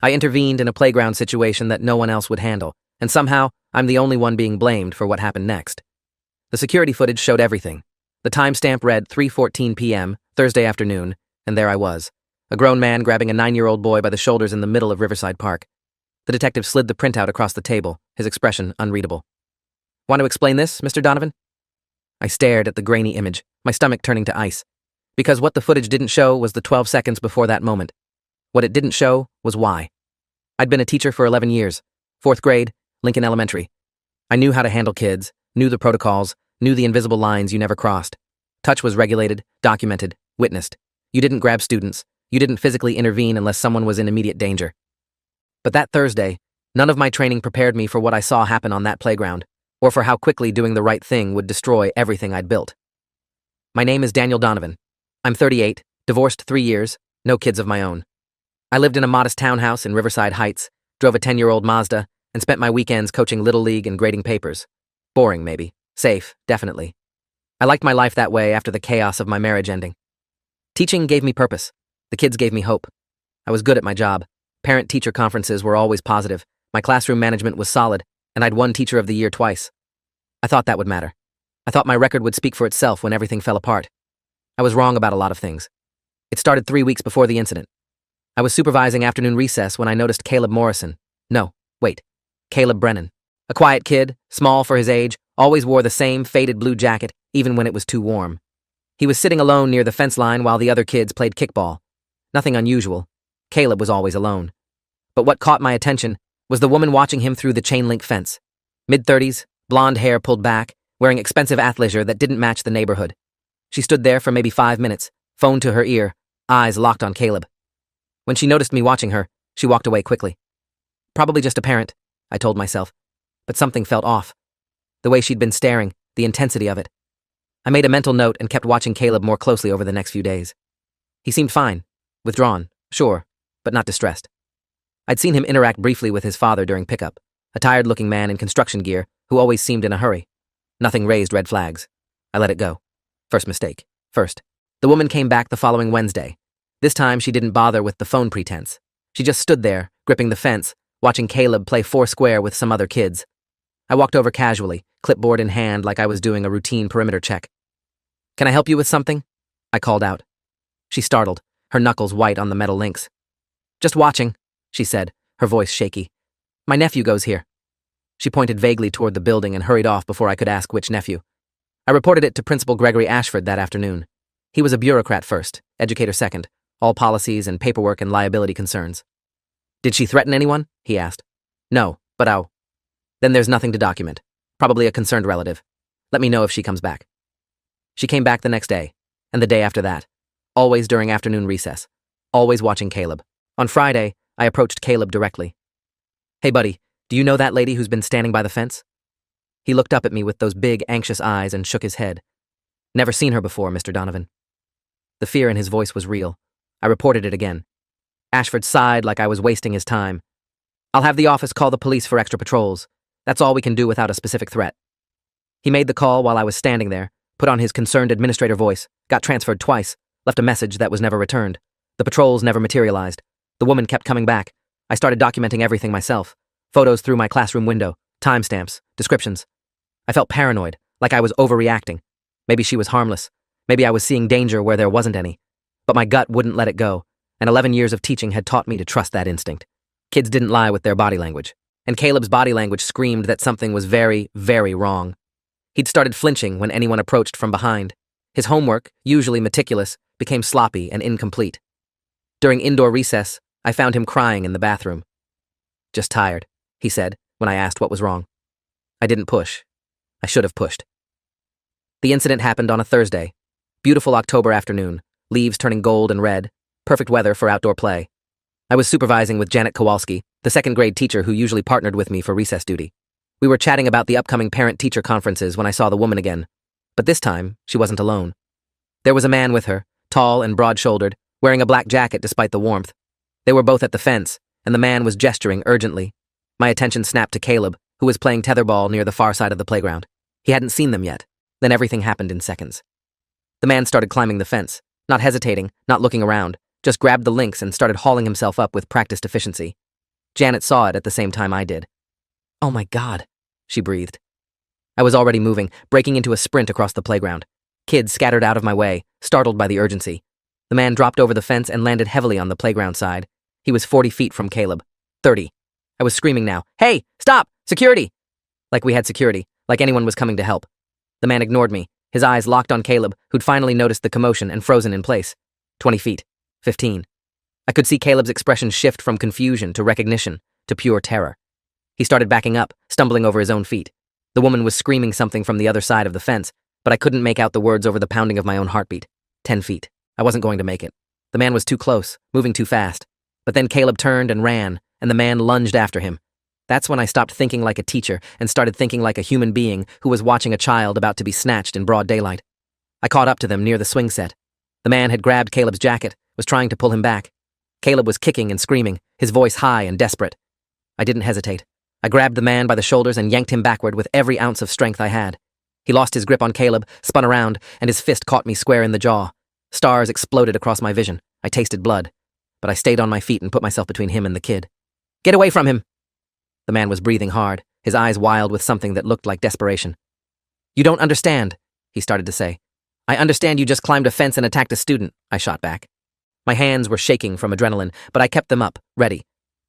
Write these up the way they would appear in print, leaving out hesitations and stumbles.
I intervened in a playground situation that no one else would handle, and somehow, I'm the only one being blamed for what happened next. The security footage showed everything. The timestamp read 3:14 p.m., Thursday afternoon, and there I was, a grown man grabbing a 9-year-old boy by the shoulders in the middle of Riverside Park. The detective slid the printout across the table, his expression unreadable. "Want to explain this, Mr. Donovan?" I stared at the grainy image, my stomach turning to ice. Because what the footage didn't show was the 12 seconds before that moment. What it didn't show was why. I'd been a teacher for 11 years, 4th grade, Lincoln Elementary. I knew how to handle kids, knew the protocols, knew the invisible lines you never crossed. Touch was regulated, documented, witnessed. You didn't grab students. You didn't physically intervene unless someone was in immediate danger. But that Thursday, none of my training prepared me for what I saw happen on that playground, or for how quickly doing the right thing would destroy everything I'd built. My name is Daniel Donovan. I'm 38, divorced 3 years, no kids of my own. I lived in a modest townhouse in Riverside Heights, drove a 10-year-old Mazda, and spent my weekends coaching Little League and grading papers. Boring, maybe. Safe, definitely. I liked my life that way after the chaos of my marriage ending. Teaching gave me purpose. The kids gave me hope. I was good at my job. Parent-teacher conferences were always positive. My classroom management was solid, and I'd won Teacher of the Year twice. I thought that would matter. I thought my record would speak for itself when everything fell apart. I was wrong about a lot of things. It started 3 weeks before the incident. I was supervising afternoon recess when I noticed Caleb Morrison. No, wait. Caleb Brennan. A quiet kid, small for his age, always wore the same faded blue jacket, even when it was too warm. He was sitting alone near the fence line while the other kids played kickball. Nothing unusual. Caleb was always alone. But what caught my attention was the woman watching him through the chain-link fence. Mid-30s, blonde hair pulled back, wearing expensive athleisure that didn't match the neighborhood. She stood there for maybe 5 minutes, phone to her ear, eyes locked on Caleb. When she noticed me watching her, she walked away quickly. Probably just a parent, I told myself, but something felt off. The way she'd been staring, the intensity of it. I made a mental note and kept watching Caleb more closely over the next few days. He seemed fine, withdrawn, sure, but not distressed. I'd seen him interact briefly with his father during pickup, a tired-looking man in construction gear who always seemed in a hurry. Nothing raised red flags. I let it go. First mistake. First. The woman came back the following Wednesday. This time she didn't bother with the phone pretense. She just stood there, gripping the fence, watching Caleb play foursquare with some other kids. I walked over casually, clipboard in hand like I was doing a routine perimeter check. "Can I help you with something?" I called out. She startled, her knuckles white on the metal links. "Just watching," she said, her voice shaky. "My nephew goes here." She pointed vaguely toward the building and hurried off before I could ask which nephew. I reported it to Principal Gregory Ashford that afternoon. He was a bureaucrat first, educator second, all policies and paperwork and liability concerns. "Did she threaten anyone?" he asked. "No, but I'll." "Then there's nothing to document. Probably a concerned relative. Let me know if she comes back." She came back the next day, and the day after that. Always during afternoon recess. Always watching Caleb. On Friday, I approached Caleb directly. "Hey buddy, do you know that lady who's been standing by the fence?" He looked up at me with those big, anxious eyes and shook his head. "Never seen her before, Mr. Donovan." The fear in his voice was real. I reported it again. Ashford sighed like I was wasting his time. "I'll have the office call the police for extra patrols. That's all we can do without a specific threat." He made the call while I was standing there, put on his concerned administrator voice, got transferred twice, left a message that was never returned. The patrols never materialized. The woman kept coming back. I started documenting everything myself. Photos through my classroom window, timestamps, descriptions. I felt paranoid, like I was overreacting. Maybe she was harmless. Maybe I was seeing danger where there wasn't any. But my gut wouldn't let it go, and 11 years of teaching had taught me to trust that instinct. Kids didn't lie with their body language, and Caleb's body language screamed that something was very, very wrong. He'd started flinching when anyone approached from behind. His homework, usually meticulous, became sloppy and incomplete. During indoor recess, I found him crying in the bathroom. "Just tired," he said when I asked what was wrong. I didn't push. I should have pushed. The incident happened on a Thursday. Beautiful October afternoon, leaves turning gold and red, perfect weather for outdoor play. I was supervising with Janet Kowalski, the second-grade teacher who usually partnered with me for recess duty. We were chatting about the upcoming parent-teacher conferences when I saw the woman again. But this time, she wasn't alone. There was a man with her, tall and broad-shouldered, wearing a black jacket despite the warmth. They were both at the fence, and the man was gesturing urgently. My attention snapped to Caleb, who was playing tetherball near the far side of the playground. He hadn't seen them yet. Then everything happened in seconds. The man started climbing the fence, not hesitating, not looking around, just grabbed the links and started hauling himself up with practiced efficiency. Janet saw it at the same time I did. "Oh my God," she breathed. I was already moving, breaking into a sprint across the playground. Kids scattered out of my way, startled by the urgency. The man dropped over the fence and landed heavily on the playground side. He was 40 feet from Caleb. 30. I was screaming now, "Hey, stop! Security!" Like we had security, like anyone was coming to help. The man ignored me, his eyes locked on Caleb, who'd finally noticed the commotion and frozen in place. 20 feet. 15. I could see Caleb's expression shift from confusion to recognition to pure terror. He started backing up, stumbling over his own feet. The woman was screaming something from the other side of the fence, but I couldn't make out the words over the pounding of my own heartbeat. 10 feet. I wasn't going to make it. The man was too close, moving too fast. But then Caleb turned and ran, and the man lunged after him. That's when I stopped thinking like a teacher and started thinking like a human being who was watching a child about to be snatched in broad daylight. I caught up to them near the swing set. The man had grabbed Caleb's jacket, was trying to pull him back. Caleb was kicking and screaming, his voice high and desperate. I didn't hesitate. I grabbed the man by the shoulders and yanked him backward with every ounce of strength I had. He lost his grip on Caleb, spun around, and his fist caught me square in the jaw. Stars exploded across my vision. I tasted blood. But I stayed on my feet and put myself between him and the kid. "Get away from him!" The man was breathing hard, his eyes wild with something that looked like desperation. "You don't understand," he started to say. "I understand you just climbed a fence and attacked a student," I shot back. My hands were shaking from adrenaline, but I kept them up, ready.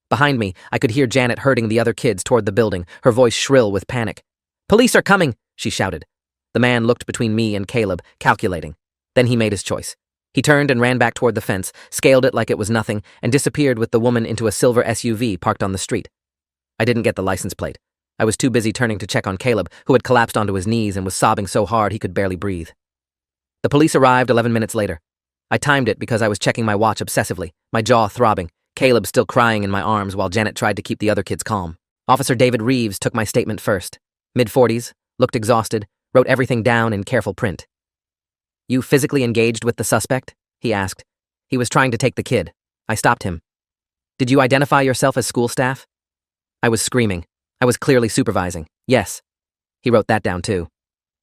Behind me, I could hear Janet herding the other kids toward the building, her voice shrill with panic. "Police are coming!" she shouted. The man looked between me and Caleb, calculating. Then he made his choice. He turned and ran back toward the fence, scaled it like it was nothing, and disappeared with the woman into a silver SUV parked on the street. I didn't get the license plate. I was too busy turning to check on Caleb, who had collapsed onto his knees and was sobbing so hard he could barely breathe. The police arrived 11 minutes later. I timed it because I was checking my watch obsessively, my jaw throbbing, Caleb still crying in my arms while Janet tried to keep the other kids calm. Officer David Reeves took my statement first. Mid-40s, looked exhausted, wrote everything down in careful print. "You physically engaged with the suspect?" he asked. He was trying to take the kid. I stopped him. "Did you identify yourself as school staff?" I was screaming. I was clearly supervising. "Yes." He wrote that down too.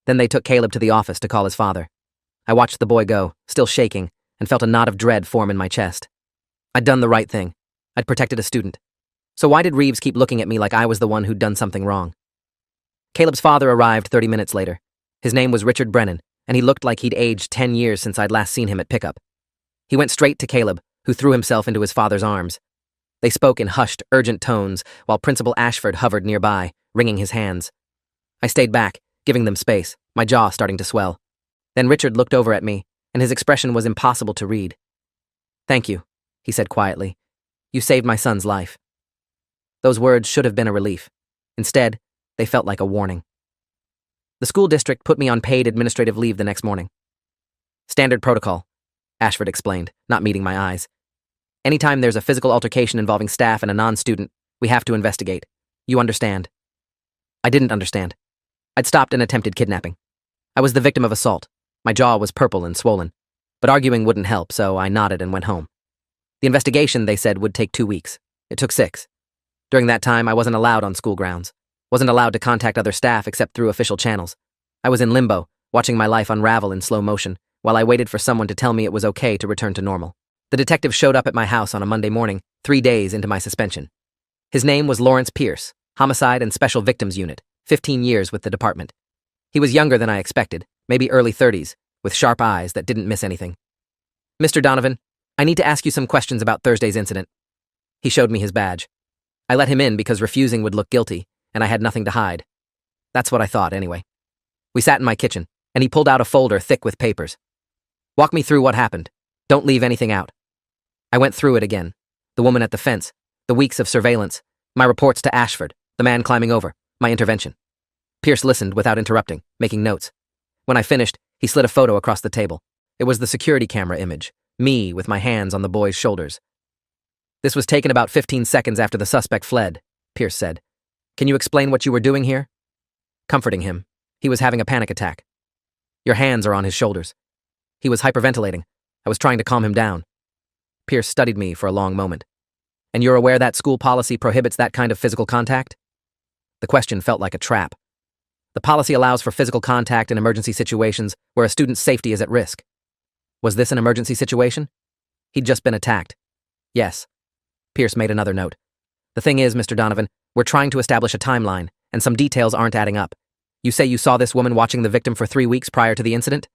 Then they took Caleb to the office to call his father. I watched the boy go, still shaking, and felt a knot of dread form in my chest. I'd done the right thing. I'd protected a student. So why did Reeves keep looking at me like I was the one who'd done something wrong? Caleb's father arrived 30 minutes later. His name was Richard Brennan, and he looked like he'd aged 10 years since I'd last seen him at pickup. He went straight to Caleb, who threw himself into his father's arms. They spoke in hushed, urgent tones, while Principal Ashford hovered nearby, wringing his hands. I stayed back, giving them space, my jaw starting to swell. Then Richard looked over at me, and his expression was impossible to read. "Thank you," he said quietly. "You saved my son's life." Those words should have been a relief. Instead, they felt like a warning. The school district put me on paid administrative leave the next morning. "Standard protocol," Ashford explained, not meeting my eyes. "Anytime there's a physical altercation involving staff and a non-student, we have to investigate. You understand?" I didn't understand. I'd stopped an attempted kidnapping. I was the victim of assault. My jaw was purple and swollen. But arguing wouldn't help, so I nodded and went home. The investigation, they said, would take 2 weeks. It took 6. During that time, I wasn't allowed on school grounds. Wasn't allowed to contact other staff except through official channels. I was in limbo, watching my life unravel in slow motion, while I waited for someone to tell me it was okay to return to normal. The detective showed up at my house on a Monday morning, 3 days into my suspension. His name was Lawrence Pierce, Homicide and Special Victims Unit, 15 years with the department. He was younger than I expected, maybe early 30s, with sharp eyes that didn't miss anything. "Mr. Donovan, I need to ask you some questions about Thursday's incident." He showed me his badge. I let him in because refusing would look guilty, and I had nothing to hide. That's what I thought, anyway. We sat in my kitchen, and he pulled out a folder thick with papers. "Walk me through what happened. Don't leave anything out." I went through it again. The woman at the fence, the weeks of surveillance, my reports to Ashford, the man climbing over, my intervention. Pierce listened without interrupting, making notes. When I finished, he slid a photo across the table. It was the security camera image, me with my hands on the boy's shoulders. "This was taken about 15 seconds after the suspect fled," Pierce said. "Can you explain what you were doing here?" "Comforting him. He was having a panic attack." "Your hands are on his shoulders." "He was hyperventilating. I was trying to calm him down." Pierce studied me for a long moment. "And you're aware that school policy prohibits that kind of physical contact?" The question felt like a trap. "The policy allows for physical contact in emergency situations where a student's safety is at risk." Was this an emergency situation? He'd just been attacked. "Yes." Pierce made another note. The thing is, Mr. Donovan, we're trying to establish a timeline, and some details aren't adding up. You say you saw this woman watching the victim for 3 weeks prior to the incident?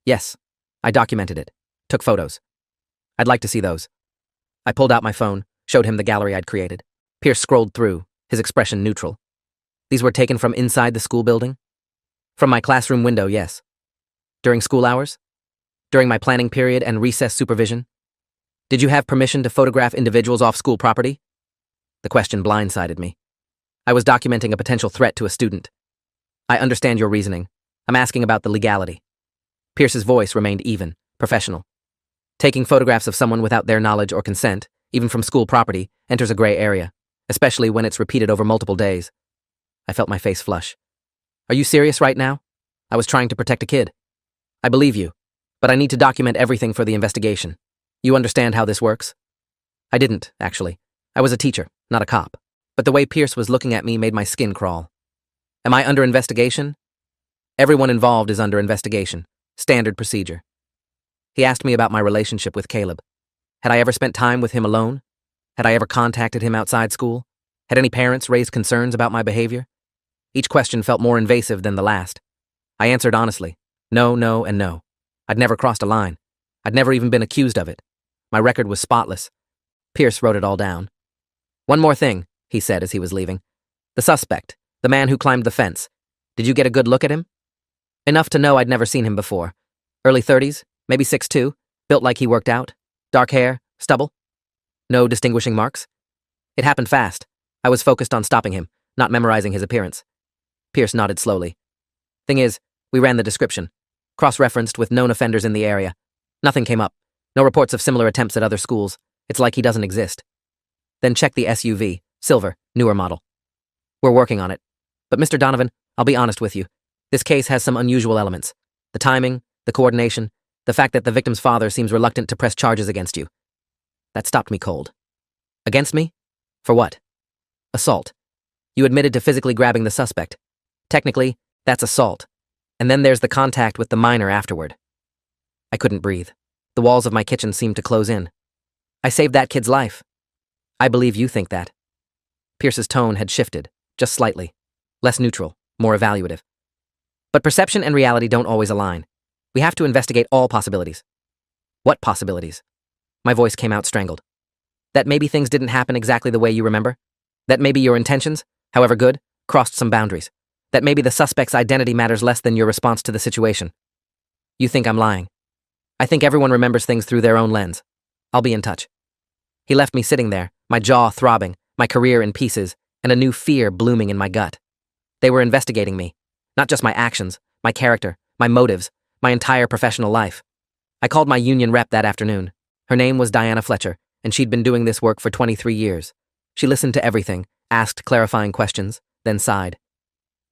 Yes. I documented it. Took photos. I'd like to see those. I pulled out my phone, showed him the gallery I'd created. Pierce scrolled through, his expression neutral. These were taken from inside the school building? From my classroom window, yes. During school hours? During my planning period and recess supervision? Did you have permission to photograph individuals off school property? The question blindsided me. I was documenting a potential threat to a student. I understand your reasoning. I'm asking about the legality. Pierce's voice remained even, professional. Taking photographs of someone without their knowledge or consent, even from school property, enters a gray area, especially when it's repeated over multiple days. I felt my face flush. Are you serious right now? I was trying to protect a kid. I believe you, but I need to document everything for the investigation. You understand how this works? I didn't, actually. I was a teacher, not a cop. But the way Pierce was looking at me made my skin crawl. Am I under investigation? Everyone involved is under investigation. Standard procedure. He asked me about my relationship with Caleb. Had I ever spent time with him alone? Had I ever contacted him outside school? Had any parents raised concerns about my behavior? Each question felt more invasive than the last. I answered honestly. No, no, and no. I'd never crossed a line. I'd never even been accused of it. My record was spotless. Pierce wrote it all down. One more thing, he said as he was leaving. The suspect, the man who climbed the fence. Did you get a good look at him? Enough to know I'd never seen him before. Early 30s, maybe 6'2", built like he worked out. Dark hair, stubble. No distinguishing marks. It happened fast. I was focused on stopping him, not memorizing his appearance. Pierce nodded slowly. Thing is, we ran the description. Cross-referenced with known offenders in the area. Nothing came up. No reports of similar attempts at other schools. It's like he doesn't exist. Then check the SUV, silver, newer model. We're working on it. But Mr. Donovan, I'll be honest with you. This case has some unusual elements. The timing, the coordination, the fact that the victim's father seems reluctant to press charges against you. That stopped me cold. Against me? For what? Assault. You admitted to physically grabbing the suspect. Technically, that's assault. And then there's the contact with the minor afterward. I couldn't breathe. The walls of my kitchen seemed to close in. I saved that kid's life. I believe you think that. Pierce's tone had shifted, just slightly. Less neutral, more evaluative. But perception and reality don't always align. We have to investigate all possibilities. What possibilities? My voice came out strangled. That maybe things didn't happen exactly the way you remember? That maybe your intentions, however good, crossed some boundaries? That maybe the suspect's identity matters less than your response to the situation? You think I'm lying. I think everyone remembers things through their own lens. I'll be in touch. He left me sitting there, my jaw throbbing, my career in pieces, and a new fear blooming in my gut. They were investigating me. Not just my actions, my character, my motives, my entire professional life. I called my union rep that afternoon. Her name was Diana Fletcher, and she'd been doing this work for 23 years. She listened to everything, asked clarifying questions, then sighed.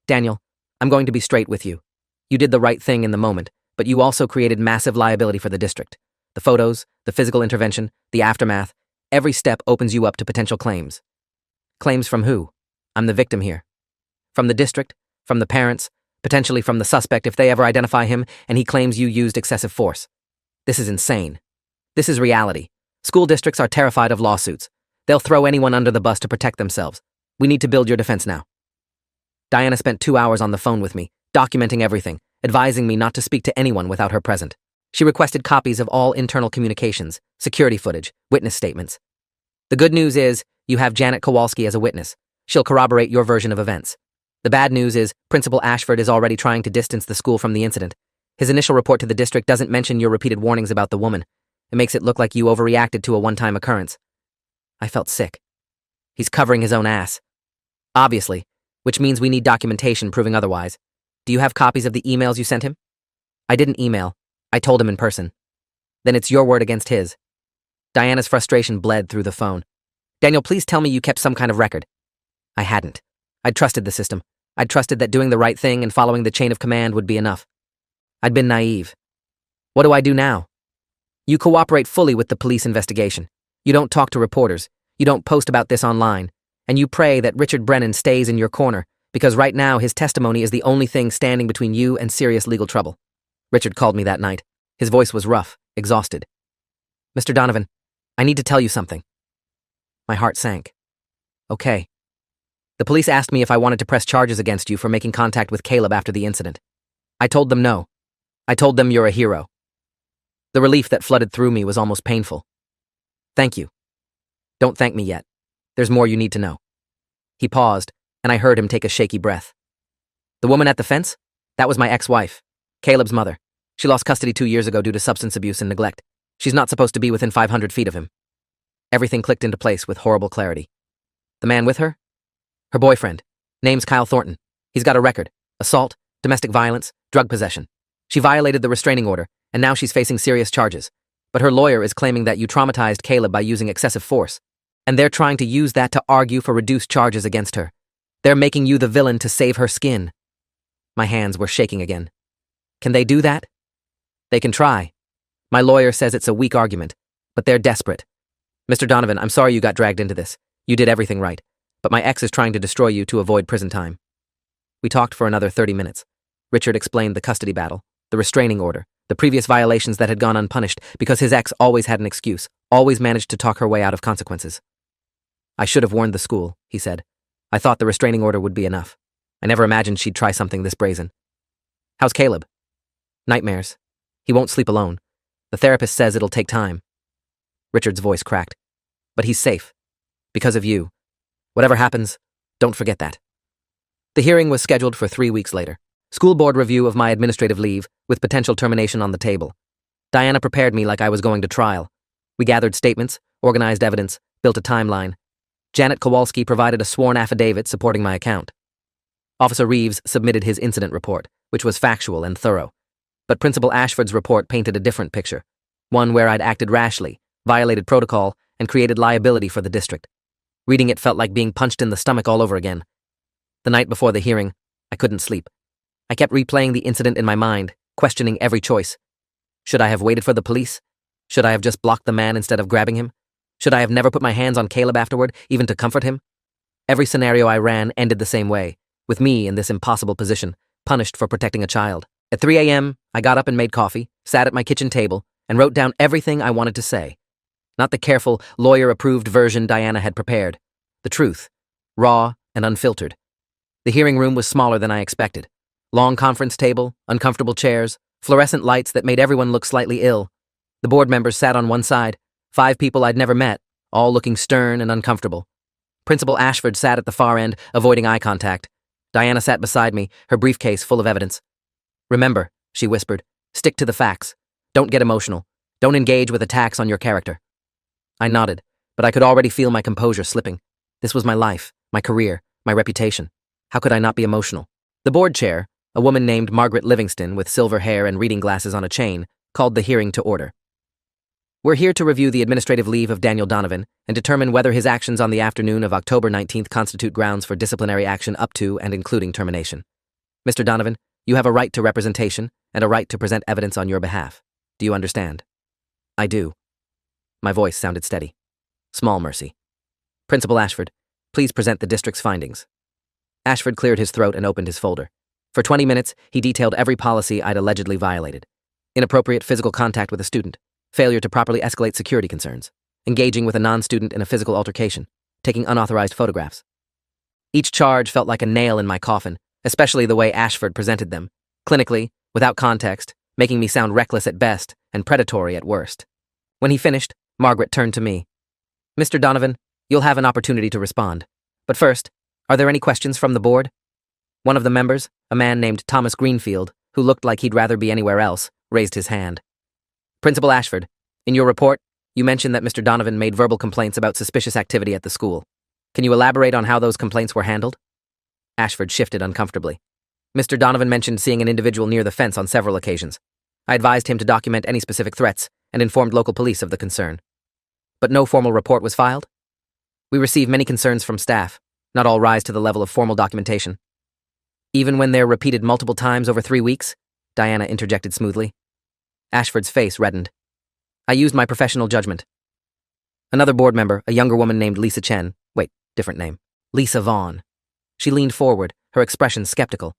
Daniel, I'm going to be straight with you. You did the right thing in the moment, but you also created massive liability for the district. The photos, the physical intervention, the aftermath, every step opens you up to potential claims. Claims from who? I'm the victim here. From the district, from the parents, potentially from the suspect if they ever identify him and he claims you used excessive force. This is insane. This is reality. School districts are terrified of lawsuits. They'll throw anyone under the bus to protect themselves. We need to build your defense now. Diana spent 2 hours on the phone with me, documenting everything, advising me not to speak to anyone without her present. She requested copies of all internal communications, security footage, witness statements. The good news is, you have Janet Kowalski as a witness. She'll corroborate your version of events. The bad news is, Principal Ashford is already trying to distance the school from the incident. His initial report to the district doesn't mention your repeated warnings about the woman. It makes it look like you overreacted to a one-time occurrence. I felt sick. He's covering his own ass. Obviously, which means we need documentation proving otherwise. Do you have copies of the emails you sent him? I didn't email. I told him in person. Then it's your word against his. Diana's frustration bled through the phone. Daniel, please tell me you kept some kind of record. I hadn't. I'd trusted the system. I'd trusted that doing the right thing and following the chain of command would be enough. I'd been naive. What do I do now? You cooperate fully with the police investigation. You don't talk to reporters. You don't post about this online. And you pray that Richard Brennan stays in your corner, because right now his testimony is the only thing standing between you and serious legal trouble. Richard called me that night. His voice was rough, exhausted. Mr. Donovan, I need to tell you something. My heart sank. Okay. The police asked me if I wanted to press charges against you for making contact with Caleb after the incident. I told them no. I told them you're a hero. The relief that flooded through me was almost painful. Thank you. Don't thank me yet. There's more you need to know. He paused, and I heard him take a shaky breath. The woman at the fence? That was my ex-wife, Caleb's mother. She lost custody 2 years ago due to substance abuse and neglect. She's not supposed to be within 500 feet of him. Everything clicked into place with horrible clarity. The man with her? Her boyfriend. Name's Kyle Thornton. He's got a record: assault, domestic violence, drug possession. She violated the restraining order, and now she's facing serious charges. But her lawyer is claiming that you traumatized Caleb by using excessive force, and they're trying to use that to argue for reduced charges against her. They're making you the villain to save her skin. My hands were shaking again. Can they do that? They can try. My lawyer says it's a weak argument, but they're desperate. Mr. Donovan, I'm sorry you got dragged into this. You did everything right, but my ex is trying to destroy you to avoid prison time. We talked for another 30 minutes. Richard explained the custody battle, the restraining order, the previous violations that had gone unpunished because his ex always had an excuse, always managed to talk her way out of consequences. I should have warned the school, he said. I thought the restraining order would be enough. I never imagined she'd try something this brazen. How's Caleb? Nightmares. He won't sleep alone. The therapist says it'll take time. Richard's voice cracked. But he's safe. Because of you. Whatever happens, don't forget that. The hearing was scheduled for 3 weeks later. School board review of my administrative leave, with potential termination on the table. Diana prepared me like I was going to trial. We gathered statements, organized evidence, built a timeline. Janet Kowalski provided a sworn affidavit supporting my account. Officer Reeves submitted his incident report, which was factual and thorough. But Principal Ashford's report painted a different picture, one where I'd acted rashly, violated protocol, and created liability for the district. Reading it felt like being punched in the stomach all over again. The night before the hearing, I couldn't sleep. I kept replaying the incident in my mind, questioning every choice. Should I have waited for the police? Should I have just blocked the man instead of grabbing him? Should I have never put my hands on Caleb afterward, even to comfort him? Every scenario I ran ended the same way, with me in this impossible position, punished for protecting a child. At 3 a.m., I got up and made coffee, sat at my kitchen table, and wrote down everything I wanted to say. Not the careful, lawyer-approved version Diana had prepared. The truth, raw and unfiltered. The hearing room was smaller than I expected. Long conference table, uncomfortable chairs, fluorescent lights that made everyone look slightly ill. The board members sat on one side, 5 people I'd never met, all looking stern and uncomfortable. Principal Ashford sat at the far end, avoiding eye contact. Diana sat beside me, her briefcase full of evidence. Remember, she whispered, stick to the facts. Don't get emotional. Don't engage with attacks on your character. I nodded, but I could already feel my composure slipping. This was my life, my career, my reputation. How could I not be emotional? The board chair, a woman named Margaret Livingston with silver hair and reading glasses on a chain, called the hearing to order. We're here to review the administrative leave of Daniel Donovan and determine whether his actions on the afternoon of October 19th constitute grounds for disciplinary action up to and including termination. Mr. Donovan, you have a right to representation and a right to present evidence on your behalf. Do you understand? I do. My voice sounded steady. Small mercy. Principal Ashford, please present the district's findings. Ashford cleared his throat and opened his folder. For 20 minutes, he detailed every policy I'd allegedly violated. Inappropriate physical contact with a student, failure to properly escalate security concerns, engaging with a non-student in a physical altercation, taking unauthorized photographs. Each charge felt like a nail in my coffin, especially the way Ashford presented them, clinically, without context, making me sound reckless at best and predatory at worst. When he finished, Margaret turned to me. Mr. Donovan, you'll have an opportunity to respond. But first, are there any questions from the board? One of the members, a man named Thomas Greenfield, who looked like he'd rather be anywhere else, raised his hand. Principal Ashford, in your report, you mentioned that Mr. Donovan made verbal complaints about suspicious activity at the school. Can you elaborate on how those complaints were handled? Ashford shifted uncomfortably. Mr. Donovan mentioned seeing an individual near the fence on several occasions. I advised him to document any specific threats and informed local police of the concern. But no formal report was filed? We receive many concerns from staff. Not all rise to the level of formal documentation. Even when they're repeated multiple times over 3 weeks? Diana interjected smoothly. Ashford's face reddened. I used my professional judgment. Another board member, a younger woman named Lisa Chen, different name, Lisa Vaughn. She leaned forward, her expression skeptical.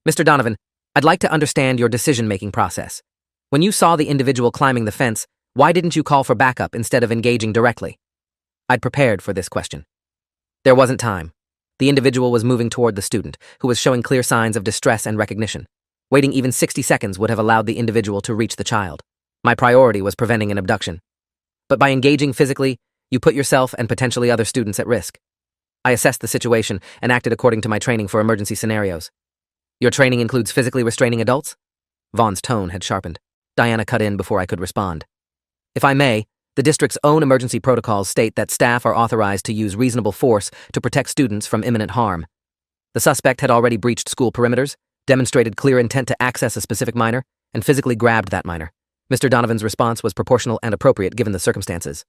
Mr. Donovan, I'd like to understand your decision-making process. When you saw the individual climbing the fence, why didn't you call for backup instead of engaging directly? I'd prepared for this question. There wasn't time. The individual was moving toward the student, who was showing clear signs of distress and recognition. Waiting even 60 seconds would have allowed the individual to reach the child. My priority was preventing an abduction. But by engaging physically, you put yourself and potentially other students at risk. I assessed the situation and acted according to my training for emergency scenarios. Your training includes physically restraining adults? Vaughn's tone had sharpened. Diana cut in before I could respond. If I may, the district's own emergency protocols state that staff are authorized to use reasonable force to protect students from imminent harm. The suspect had already breached school perimeters, demonstrated clear intent to access a specific minor, and physically grabbed that minor. Mr. Donovan's response was proportional and appropriate given the circumstances.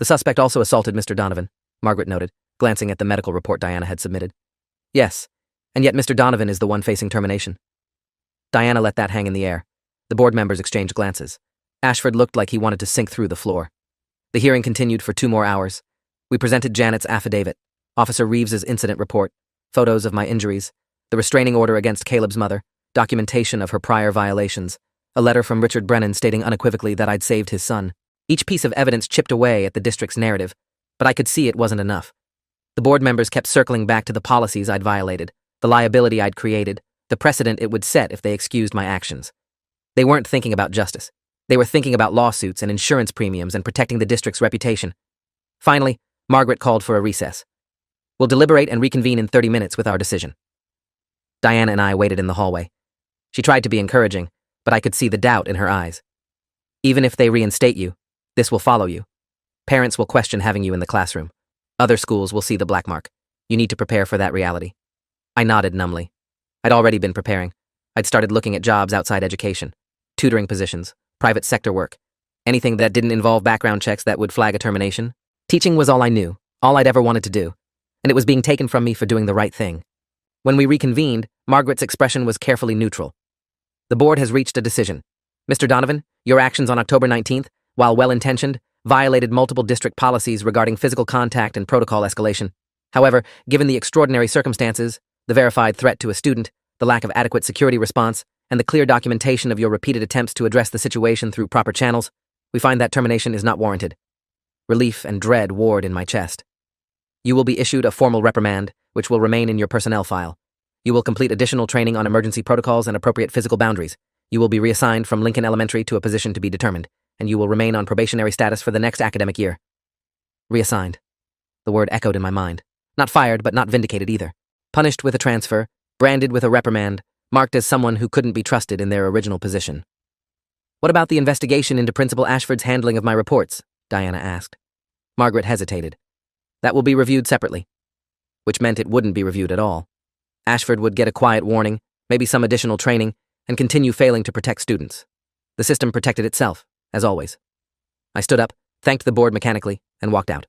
The suspect also assaulted Mr. Donovan, Margaret noted, glancing at the medical report Diana had submitted. Yes, and yet Mr. Donovan is the one facing termination. Diana let that hang in the air. The board members exchanged glances. Ashford looked like he wanted to sink through the floor. The hearing continued for 2 more hours. We presented Janet's affidavit, Officer Reeves's incident report, photos of my injuries, the restraining order against Caleb's mother, documentation of her prior violations, a letter from Richard Brennan stating unequivocally that I'd saved his son. Each piece of evidence chipped away at the district's narrative, but I could see it wasn't enough. The board members kept circling back to the policies I'd violated, the liability I'd created, the precedent it would set if they excused my actions. They weren't thinking about justice. They were thinking about lawsuits and insurance premiums and protecting the district's reputation. Finally, Margaret called for a recess. We'll deliberate and reconvene in 30 minutes with our decision. Diana and I waited in the hallway. She tried to be encouraging, but I could see the doubt in her eyes. Even if they reinstate you, this will follow you. Parents will question having you in the classroom. Other schools will see the black mark. You need to prepare for that reality. I nodded numbly. I'd already been preparing. I'd started looking at jobs outside education, tutoring positions, private sector work, anything that didn't involve background checks that would flag a termination. Teaching was all I knew, all I'd ever wanted to do, and it was being taken from me for doing the right thing. When we reconvened, Margaret's expression was carefully neutral. The board has reached a decision. Mr. Donovan, your actions on October 19th, while well-intentioned, violated multiple district policies regarding physical contact and protocol escalation. However, given the extraordinary circumstances, the verified threat to a student, the lack of adequate security response, and the clear documentation of your repeated attempts to address the situation through proper channels, we find that termination is not warranted. Relief and dread warred in my chest. You will be issued a formal reprimand, which will remain in your personnel file. You will complete additional training on emergency protocols and appropriate physical boundaries. You will be reassigned from Lincoln Elementary to a position to be determined, and you will remain on probationary status for the next academic year. Reassigned. The word echoed in my mind. Not fired, but not vindicated either. Punished with a transfer, branded with a reprimand, marked as someone who couldn't be trusted in their original position. What about the investigation into Principal Ashford's handling of my reports? Diana asked. Margaret hesitated. That will be reviewed separately. Which meant it wouldn't be reviewed at all. Ashford would get a quiet warning, maybe some additional training, and continue failing to protect students. The system protected itself, as always. I stood up, thanked the board mechanically, and walked out.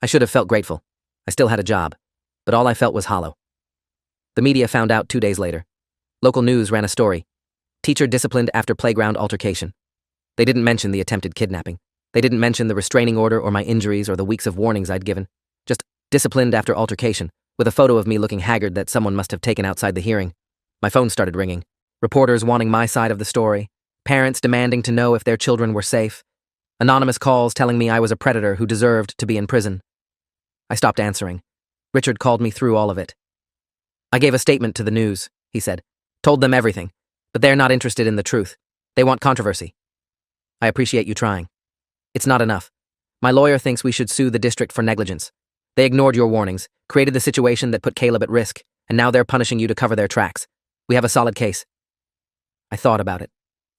I should have felt grateful. I still had a job, but all I felt was hollow. The media found out 2 days later. Local news ran a story. Teacher disciplined after playground altercation. They didn't mention the attempted kidnapping. They didn't mention the restraining order or my injuries or the weeks of warnings I'd given. Just disciplined after altercation, with a photo of me looking haggard that someone must have taken outside the hearing. My phone started ringing. Reporters wanting my side of the story. Parents demanding to know if their children were safe. Anonymous calls telling me I was a predator who deserved to be in prison. I stopped answering. Richard called me through all of it. I gave a statement to the news, he said. Told them everything, but they're not interested in the truth. They want controversy. I appreciate you trying. It's not enough. My lawyer thinks we should sue the district for negligence. They ignored your warnings, created the situation that put Caleb at risk, and now they're punishing you to cover their tracks. We have a solid case. I thought about it.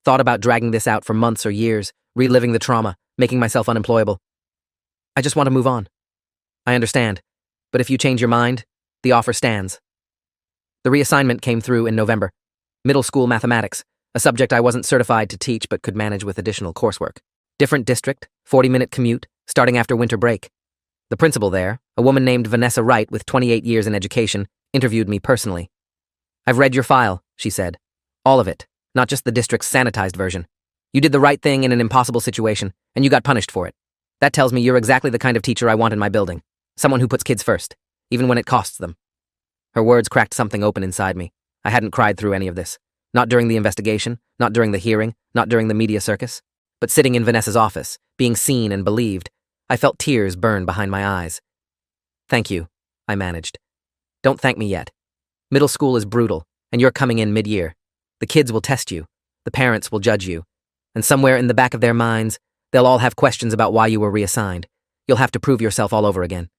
Thought about dragging this out for months or years, reliving the trauma, making myself unemployable. I just want to move on. I understand, but if you change your mind, the offer stands. The reassignment came through in November. Middle school mathematics, a subject I wasn't certified to teach but could manage with additional coursework. Different district, 40-minute commute, starting after winter break. The principal there, a woman named Vanessa Wright with 28 years in education, interviewed me personally. I've read your file, she said. All of it, not just the district's sanitized version. You did the right thing in an impossible situation, and you got punished for it. That tells me you're exactly the kind of teacher I want in my building. Someone who puts kids first, even when it costs them. Her words cracked something open inside me. I hadn't cried through any of this. Not during the investigation, not during the hearing, not during the media circus. But sitting in Vanessa's office, being seen and believed, I felt tears burn behind my eyes. Thank you, I managed. Don't thank me yet. Middle school is brutal, and you're coming in mid-year. The kids will test you. The parents will judge you. And somewhere in the back of their minds, they'll all have questions about why you were reassigned. You'll have to prove yourself all over again.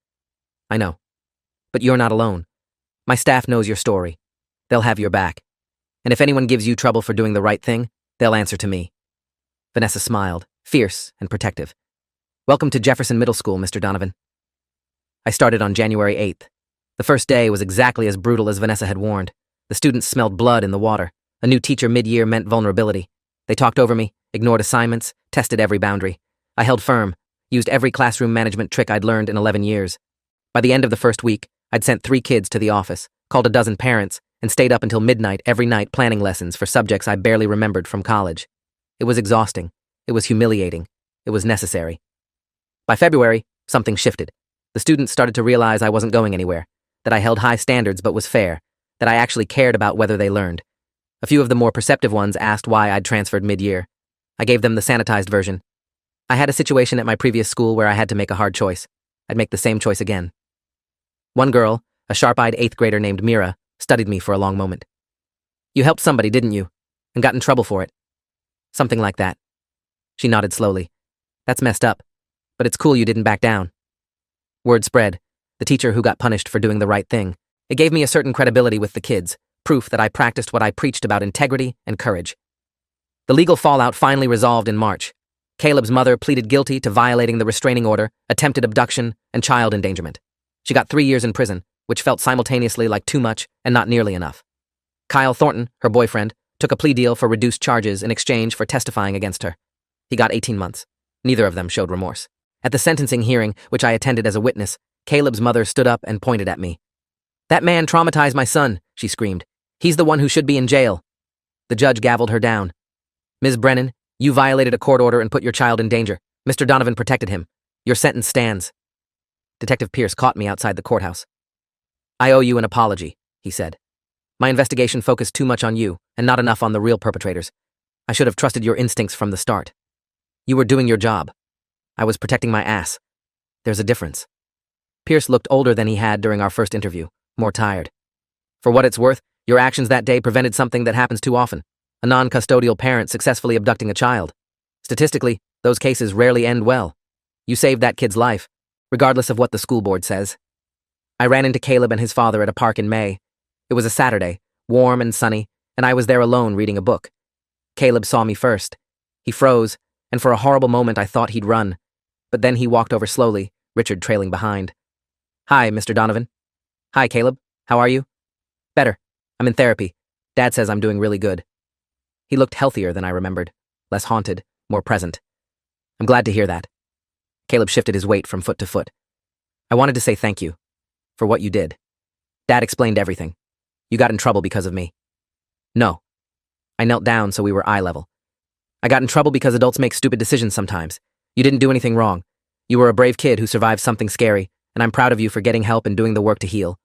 I know. But you're not alone. My staff knows your story. They'll have your back. And if anyone gives you trouble for doing the right thing, they'll answer to me. Vanessa smiled, fierce and protective. Welcome to Jefferson Middle School, Mr. Donovan. I started on January 8th. The first day was exactly as brutal as Vanessa had warned. The students smelled blood in the water. A new teacher mid-year meant vulnerability. They talked over me, ignored assignments, tested every boundary. I held firm, used every classroom management trick I'd learned in 11 years. By the end of the first week, I'd sent 3 kids to the office, called a dozen parents, and stayed up until midnight every night planning lessons for subjects I barely remembered from college. It was exhausting. It was humiliating. It was necessary. By February, something shifted. The students started to realize I wasn't going anywhere, that I held high standards but was fair, that I actually cared about whether they learned. A few of the more perceptive ones asked why I'd transferred mid-year. I gave them the sanitized version. I had a situation at my previous school where I had to make a hard choice. I'd make the same choice again. One girl, a sharp-eyed 8th grader named Mira, studied me for a long moment. You helped somebody, didn't you? And got in trouble for it. Something like that. She nodded slowly. That's messed up. But it's cool you didn't back down. Word spread. The teacher who got punished for doing the right thing. It gave me a certain credibility with the kids, proof that I practiced what I preached about integrity and courage. The legal fallout finally resolved in March. Caleb's mother pleaded guilty to violating the restraining order, attempted abduction, and child endangerment. She got 3 years in prison, which felt simultaneously like too much and not nearly enough. Kyle Thornton, her boyfriend, took a plea deal for reduced charges in exchange for testifying against her. He got 18 months. Neither of them showed remorse. At the sentencing hearing, which I attended as a witness, Caleb's mother stood up and pointed at me. That man traumatized my son, she screamed. He's the one who should be in jail. The judge gavelled her down. Ms. Brennan, you violated a court order and put your child in danger. Mr. Donovan protected him. Your sentence stands. Detective Pierce caught me outside the courthouse. I owe you an apology, he said. My investigation focused too much on you and not enough on the real perpetrators. I should have trusted your instincts from the start. You were doing your job. I was protecting my ass. There's a difference. Pierce looked older than he had during our first interview, more tired. For what it's worth, your actions that day prevented something that happens too often. A non-custodial parent successfully abducting a child. Statistically, those cases rarely end well. You saved that kid's life, regardless of what the school board says. I ran into Caleb and his father at a park in May. It was a Saturday, warm and sunny, and I was there alone reading a book. Caleb saw me first. He froze, and for a horrible moment I thought he'd run. But then he walked over slowly, Richard trailing behind. Hi, Mr. Donovan. Hi, Caleb. How are you? Better. I'm in therapy. Dad says I'm doing really good. He looked healthier than I remembered, less haunted, more present. I'm glad to hear that. Caleb shifted his weight from foot to foot. I wanted to say thank you for what you did. Dad explained everything. You got in trouble because of me. No. I knelt down so we were eye level. I got in trouble because adults make stupid decisions sometimes. You didn't do anything wrong. You were a brave kid who survived something scary, and I'm proud of you for getting help and doing the work to heal.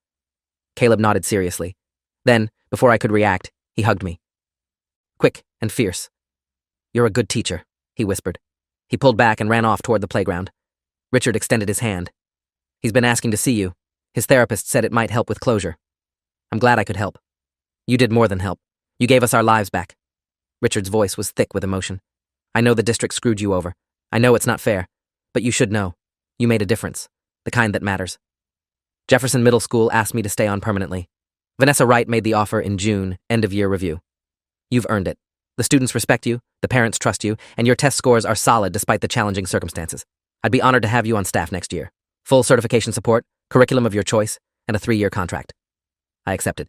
Caleb nodded seriously. Then, before I could react, he hugged me. Quick and fierce. You're a good teacher, he whispered. He pulled back and ran off toward the playground. Richard extended his hand. He's been asking to see you. His therapist said it might help with closure. I'm glad I could help. You did more than help. You gave us our lives back. Richard's voice was thick with emotion. I know the district screwed you over. I know it's not fair. But you should know. You made a difference. The kind that matters. Jefferson Middle School asked me to stay on permanently. Vanessa Wright made the offer in June, end-of-year review. You've earned it. The students respect you, the parents trust you, and your test scores are solid despite the challenging circumstances. I'd be honored to have you on staff next year. Full certification support, curriculum of your choice, and a 3-year contract. I accepted.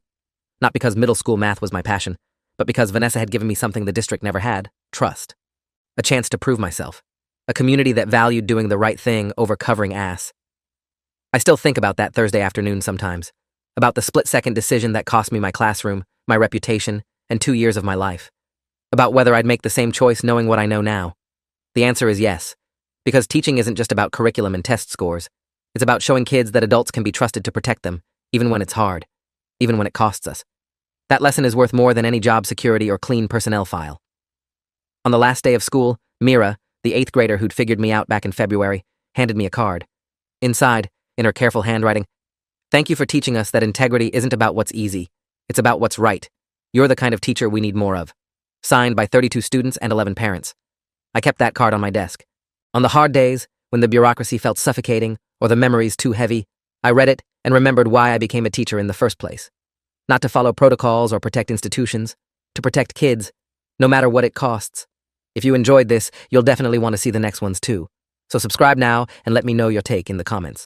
Not because middle school math was my passion, but because Vanessa had given me something the district never had, trust. A chance to prove myself. A community that valued doing the right thing over covering ass. I still think about that Thursday afternoon sometimes. About the split-second decision that cost me my classroom, my reputation, and 2 years of my life. About whether I'd make the same choice knowing what I know now. The answer is yes. Because teaching isn't just about curriculum and test scores. It's about showing kids that adults can be trusted to protect them, even when it's hard. Even when it costs us. That lesson is worth more than any job security or clean personnel file. On the last day of school, Mira, the 8th grader who'd figured me out back in February, handed me a card. Inside, in her careful handwriting, Thank you for teaching us that integrity isn't about what's easy. It's about what's right. You're the kind of teacher we need more of. Signed by 32 students and 11 parents. I kept that card on my desk. On the hard days, when the bureaucracy felt suffocating or the memories too heavy, I read it and remembered why I became a teacher in the first place. Not to follow protocols or protect institutions, to protect kids, no matter what it costs. If you enjoyed this, you'll definitely want to see the next ones too. So subscribe now and let me know your take in the comments.